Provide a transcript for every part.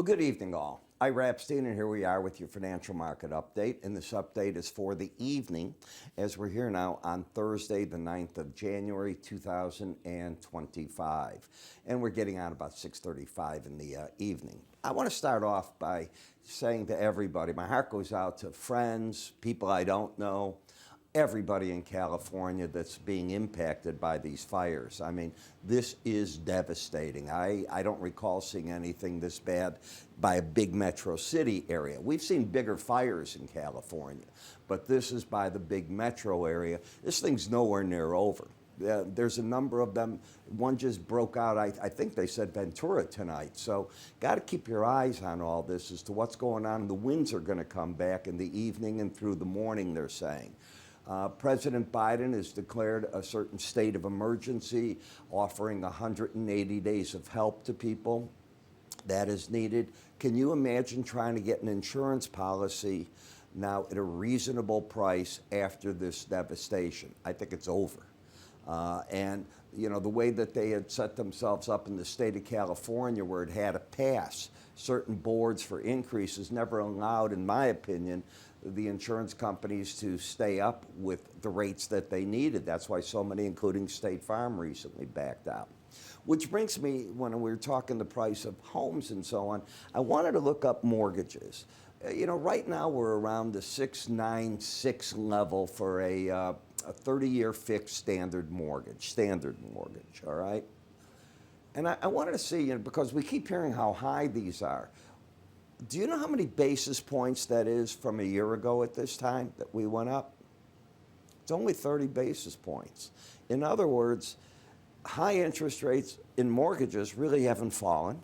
Well, good evening, all. Ira Epstein, and here we are with your financial market update. And this update is for the evening, as we're here now on Thursday, the 9th of January, 2025. And we're getting on about 6:35 in the evening. I want to start off by saying to everybody, my heart goes out to friends, people I don't know, everybody in California that's being impacted by these fires. I mean, this is devastating. I don't recall seeing anything this bad by a big metro city area. We've seen bigger fires in California, but this is by the big metro area. This thing's nowhere near over. There's a number of them. One just broke out, I think they said Ventura tonight. So got to keep your eyes on all this as to what's going on. The winds are going to come back in the evening and through the morning, they're saying. President Biden has declared a certain state of emergency, offering 180 days of help to people. That is needed. Can you imagine trying to get an insurance policy now at a reasonable price after this devastation? I think it's over. And, you know, the way that they had set themselves up in the state of California where it had to pass certain boards for increases never allowed, in my opinion, the insurance companies to stay up with the rates that they needed. That's why so many, including State Farm, recently backed out. Which brings me, when we were talking the price of homes and so on, I wanted to look up mortgages. You know, right now we're around the 696 level for a 30-year fixed standard mortgage, all right? And I wanted to see, you know, because we keep hearing how high these are. Do you know how many basis points that is from a year ago at this time that we went up? It's only 30 basis points. In other words, high interest rates in mortgages really haven't fallen.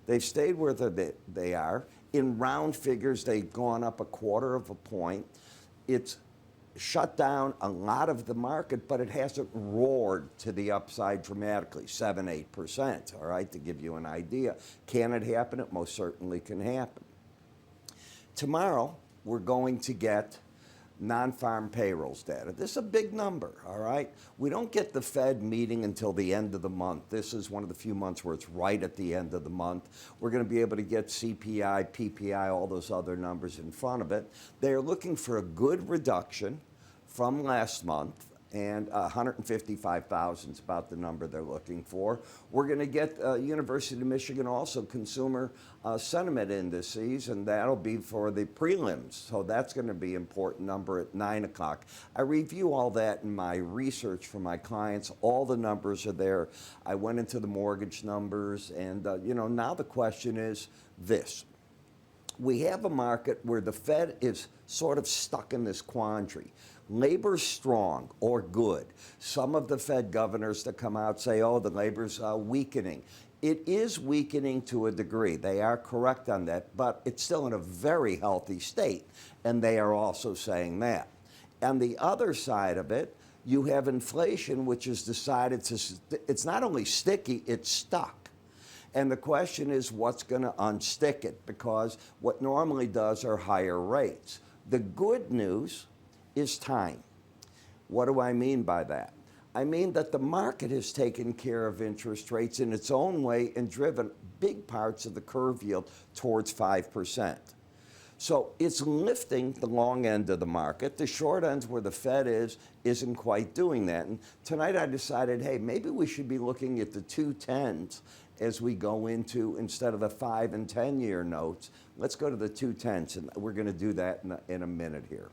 They've stayed where they are. In round figures, they've gone up 1/4 of a point. It's shut down a lot of the market, but it hasn't roared to the upside dramatically, 7-8%, all right, to give you an idea. Can it happen? It most certainly can happen. Tomorrow, we're going to get non-farm payrolls data. This is a big number, all right? We don't get the Fed meeting until the end of the month. This is one of the few months where it's right at the end of the month. We're going to be able to get CPI, PPI, all those other numbers in front of it. They're looking for a good reduction from last month, and 155,000 is about the number they're looking for. We're going to get University of Michigan also consumer sentiment indices, and that'll be for the prelims. So that's going to be an important number at 9 o'clock. I review all that in my research for my clients. All the numbers are there. I went into the mortgage numbers, and you know, now the question is this. We have a market where the Fed is sort of stuck in this quandary. Labor's strong or good. Some of the Fed governors that come out say, oh, the labor's weakening. It is weakening to a degree. They are correct on that, but it's still in a very healthy state, and they are also saying that. On the other side of it, you have inflation, which has decided it's not only sticky, it's stuck. And the question is, what's going to unstick it? Because what normally does are higher rates. The good news is time. What do I mean by that? I mean that the market has taken care of interest rates in its own way and driven big parts of the curve yield towards 5%. So it's lifting the long end of the market. The short end where the Fed isn't quite doing that. And tonight I decided, hey, maybe we should be looking at the 210s as we go into, instead of the 5 and 10-year notes, let's go to the 210s, and we're going to do that in a minute here.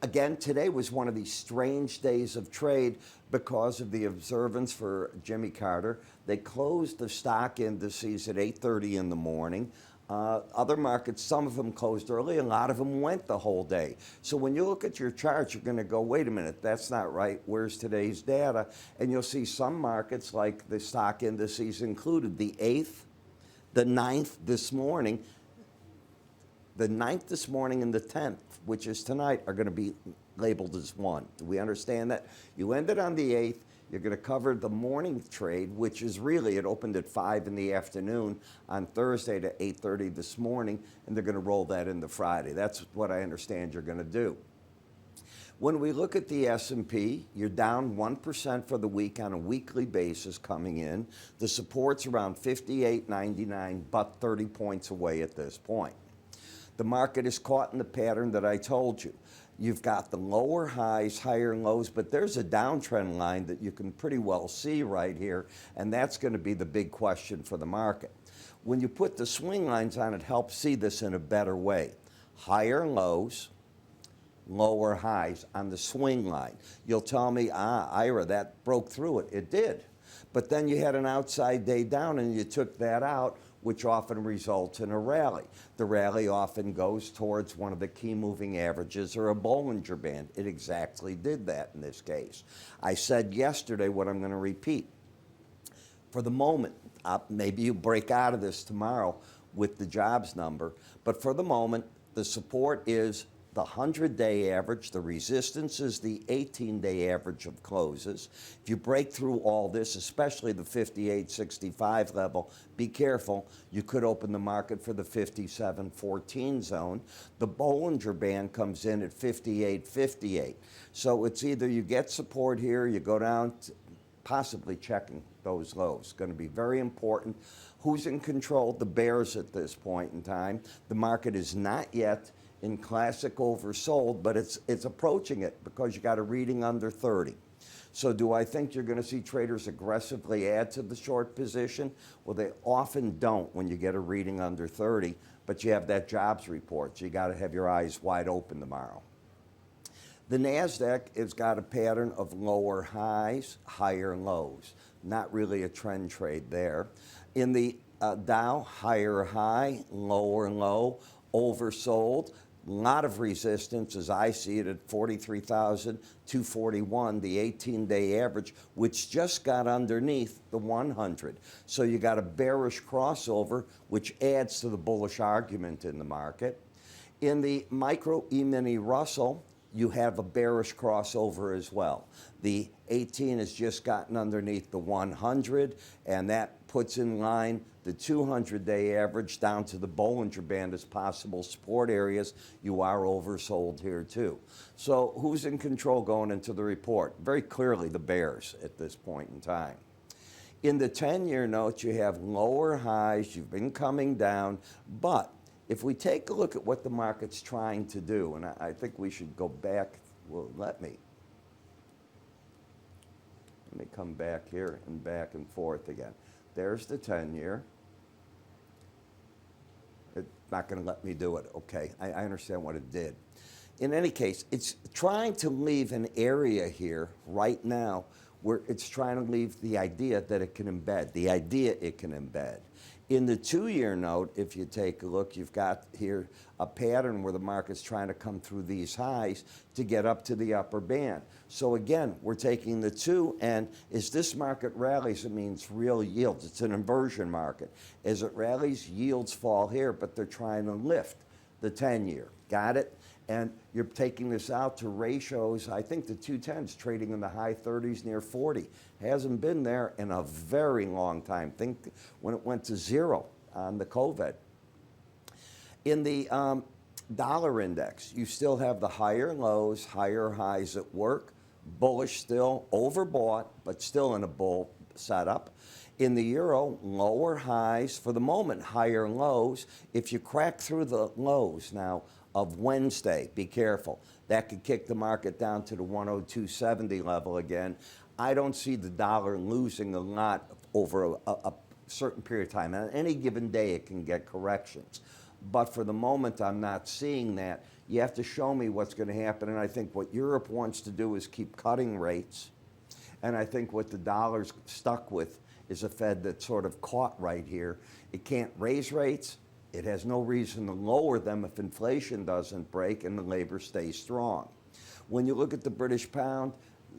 Again, today was one of these strange days of trade because of the observance for Jimmy Carter. They closed the stock indices at 8:30 in the morning. Other markets, some of them closed early, a lot of them went the whole day. So when you look at your charts, you're going to go, wait a minute, that's not right. Where's today's data? And you'll see some markets, like the stock indices included, the 8th, the 9th this morning, the 9th this morning and the 10th, which is tonight, are going to be labeled as one. Do we understand that? You ended on the 8th. You're going to cover the morning trade, which is really, it opened at 5 in the afternoon on Thursday to 8:30 this morning, and they're going to roll that into Friday. That's what I understand you're going to do. When we look at the S&P, you're down 1% for the week on a weekly basis coming in. The support's around 58.99, but 30 points away at this point. The market is caught in the pattern that I told you. You've got the lower highs, higher lows, but there's a downtrend line that you can pretty well see right here, and that's going to be the big question for the market. When you put the swing lines on, it helps see this in a better way. Higher lows, lower highs on the swing line. You'll tell me, Ira, that broke through it. It did. But then you had an outside day down and you took that out, which often results in a rally. The rally often goes towards one of the key moving averages or a Bollinger Band. It exactly did that in this case. I said yesterday what I'm going to repeat. For the moment, maybe you break out of this tomorrow with the jobs number, but for the moment, the support is the 100-day average, the resistance is the 18-day average of closes. If you break through all this, especially the 58.65 level, be careful. You could open the market for the 57.14 zone. The Bollinger Band comes in at 58.58. So it's either you get support here, you go down, possibly checking those lows. Going to be very important. Who's in control? The bears at this point in time. The market is not yet in classic oversold, but it's approaching it because you got a reading under 30. So do I think you're going to see traders aggressively add to the short position? Well, they often don't when you get a reading under 30, but you have that jobs report, so you got to have your eyes wide open tomorrow. The NASDAQ has got a pattern of lower highs, higher lows. Not really a trend trade there. In the Dow, higher high, lower low, oversold. A lot of resistance, as I see it, at 43,241, the 18-day average, which just got underneath the 100. So you got a bearish crossover, which adds to the bullish argument in the market. In the micro E-mini Russell, you have a bearish crossover as well. The 18 has just gotten underneath the 100, and that puts in line the 200-day average down to the Bollinger Band as possible support areas. You are oversold here too. So who's in control going into the report? Very clearly the bears at this point in time. In the 10-year note, you have lower highs. You've been coming down, but if we take a look at what the market's trying to do, and I think we should go back, well, let me come back here and back and forth again. There's the 10-year. It's not going to let me do it. Okay, I understand what it did. In any case, it's trying to leave an area here right now where it's trying to leave the idea that it can embed, the idea it can embed. In the 2-year note, if you take a look, you've got here a pattern where the market's trying to come through these highs to get up to the upper band. So again, we're taking the 2, and as this market rallies, it means real yields. It's an inversion market. As it rallies, yields fall here, but they're trying to lift the 10-year. Got it? And you're taking this out to ratios. I think the 210's trading in the high 30s, near 40. Hasn't been there in a very long time. Think when it went to 0 on the COVID. In the dollar index, you still have the higher lows, higher highs at work. Bullish still, overbought, but still in a bull setup. In the euro, lower highs for the moment, higher lows. If you crack through the lows now of Wednesday, be careful. That could kick the market down to the 102.70 level again. I don't see the dollar losing a lot over a certain period of time. On any given day, it can get corrections. But for the moment, I'm not seeing that. You have to show me what's going to happen. And I think what Europe wants to do is keep cutting rates. And I think what the dollar's stuck with is a Fed that's sort of caught right here. It can't raise rates. It has no reason to lower them if inflation doesn't break and the labor stays strong. When you look at the British pound,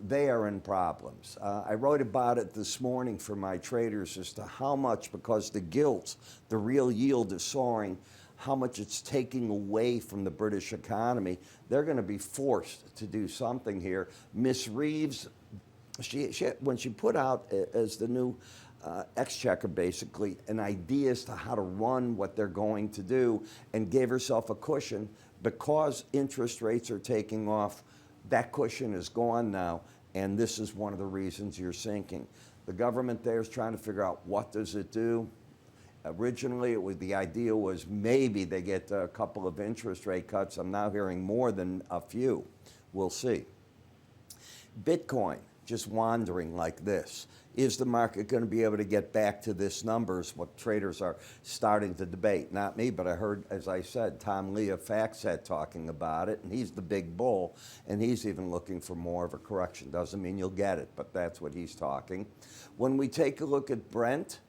they are in problems. I wrote about it this morning for my traders as to how much, because the gilts, the real yield is soaring, how much it's taking away from the British economy. They're going to be forced to do something here. Miss Reeves, when she put out as the new exchequer, basically, an idea as to how to run what they're going to do, and gave herself a cushion because interest rates are taking off. That cushion is gone now, and this is one of the reasons you're sinking. The government there is trying to figure out what does it do. Originally, the idea was maybe they get a couple of interest rate cuts. I'm now hearing more than a few. We'll see. Bitcoin, just wandering like this. Is the market going to be able to get back to this numbers? What traders are starting to debate. Not me, but I heard, as I said, Tom Lee of FactSet talking about it, and he's the big bull, and he's even looking for more of a correction. Doesn't mean you'll get it, but that's what he's talking. When we take a look at Brent,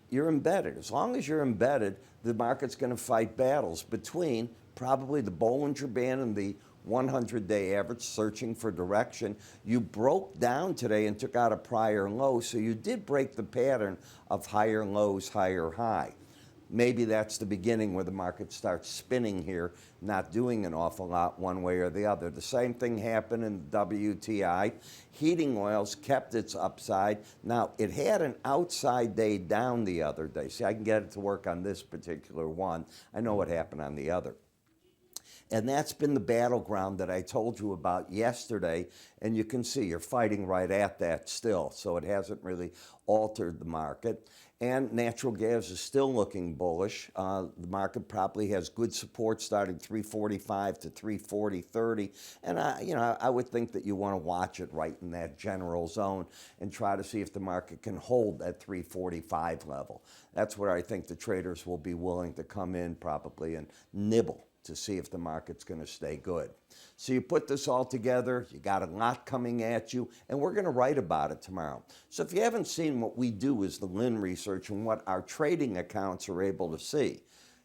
you're embedded. As long as you're embedded, the market's going to fight battles between probably the Bollinger Band and the 100-day average, searching for direction. You broke down today and took out a prior low, so you did break the pattern of higher lows, higher high. Maybe that's the beginning where the market starts spinning here, not doing an awful lot one way or the other. The same thing happened in WTI. Heating oils kept its upside. Now, it had an outside day down the other day. See, I can get it to work on this particular one. I know what happened on the other. And that's been the battleground that I told you about yesterday. And you can see you're fighting right at that still. So it hasn't really altered the market. And natural gas is still looking bullish. The market probably has good support starting 345 to 340.30. And I would think that you want to watch it right in that general zone and try to see if the market can hold that 345 level. That's where I think the traders will be willing to come in probably and nibble to see if the market's going to stay good. So you put this all together, you got a lot coming at you, and we're going to write about it tomorrow. So if you haven't seen what we do as the Linn Research and what our trading accounts are able to see,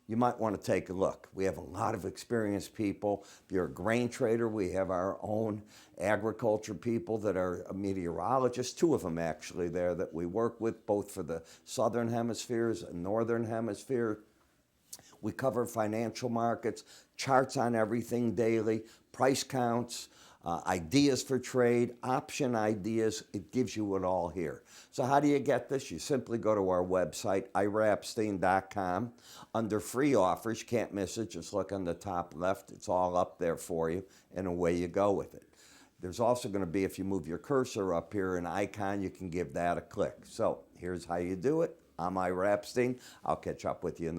you might want to take a look. We have a lot of experienced people. If you're a grain trader, we have our own agriculture people that are meteorologists, two of them actually there that we work with, both for the southern hemispheres and northern hemisphere. We cover financial markets, charts on everything daily, price counts, ideas for trade, option ideas. It gives you it all here. So how do you get this? You simply go to our website, iraepstein.com. Under free offers, you can't miss it. Just look on the top left. It's all up there for you, and away you go with it. There's also going to be, if you move your cursor up here, an icon. You can give that a click. So here's how you do it. I'm Ira Epstein. I'll catch up with you in the morning.